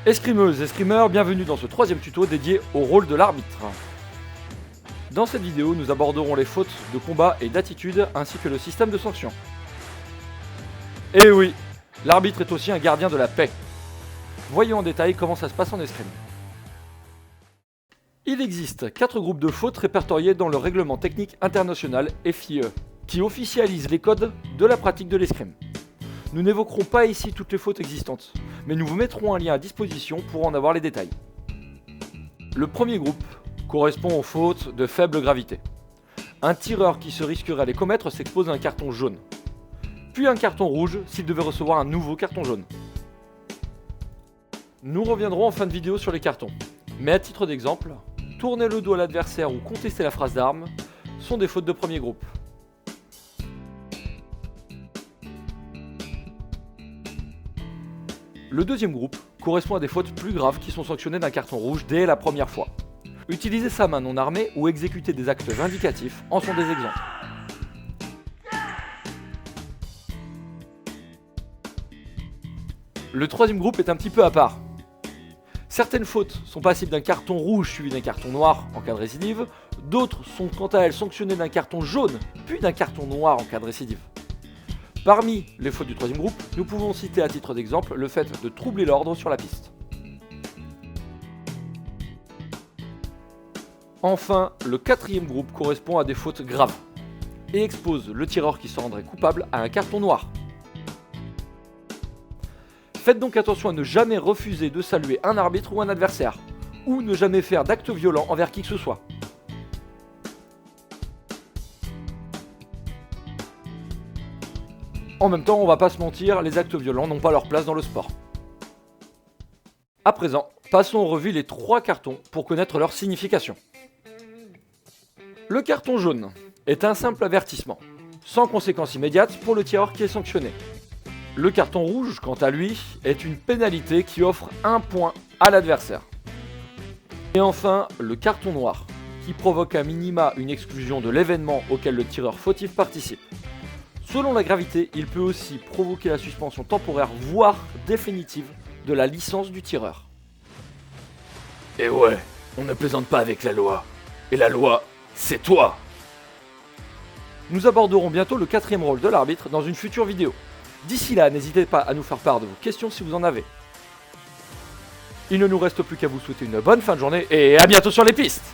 Escrimeuses et scrimeurs, bienvenue dans ce troisième tuto dédié au rôle de l'arbitre. Dans cette vidéo, nous aborderons les fautes de combat et d'attitude ainsi que le système de sanctions. Et oui, l'arbitre est aussi un gardien de la paix. Voyons en détail comment ça se passe en escrime. Il existe 4 groupes de fautes répertoriés dans le règlement technique international FIE, qui officialise les codes de la pratique de l'escrime. Nous n'évoquerons pas ici toutes les fautes existantes, mais nous vous mettrons un lien à disposition pour en avoir les détails. Le premier groupe correspond aux fautes de faible gravité. Un tireur qui se risquerait à les commettre s'expose à un carton jaune, puis un carton rouge s'il devait recevoir un nouveau carton jaune. Nous reviendrons en fin de vidéo sur les cartons, mais à titre d'exemple, tourner le dos à l'adversaire ou contester la phrase d'arme sont des fautes de premier groupe. Le deuxième groupe correspond à des fautes plus graves qui sont sanctionnées d'un carton rouge dès la première fois. Utiliser sa main non armée ou exécuter des actes vindicatifs en sont des exemples. Le troisième groupe est un petit peu à part. Certaines fautes sont passibles d'un carton rouge suivi d'un carton noir en cas de récidive, d'autres sont quant à elles sanctionnées d'un carton jaune puis d'un carton noir en cas de récidive. Parmi les fautes du troisième groupe, nous pouvons citer à titre d'exemple le fait de troubler l'ordre sur la piste. Enfin, le quatrième groupe correspond à des fautes graves et expose le tireur qui se rendrait coupable à un carton noir. Faites donc attention à ne jamais refuser de saluer un arbitre ou un adversaire, ou ne jamais faire d'actes violents envers qui que ce soit. En même temps, on va pas se mentir, les actes violents n'ont pas leur place dans le sport. À présent, passons en revue les 3 cartons pour connaître leur signification. Le carton jaune est un simple avertissement, sans conséquence immédiate pour le tireur qui est sanctionné. Le carton rouge, quant à lui, est une pénalité qui offre 1 point à l'adversaire. Et enfin, le carton noir, qui provoque à minima une exclusion de l'événement auquel le tireur fautif participe. Selon la gravité, il peut aussi provoquer la suspension temporaire, voire définitive, de la licence du tireur. Et ouais, on ne plaisante pas avec la loi. Et la loi, c'est toi. Nous aborderons bientôt le 4e rôle de l'arbitre dans une future vidéo. D'ici là, n'hésitez pas à nous faire part de vos questions si vous en avez. Il ne nous reste plus qu'à vous souhaiter une bonne fin de journée et à bientôt sur les pistes.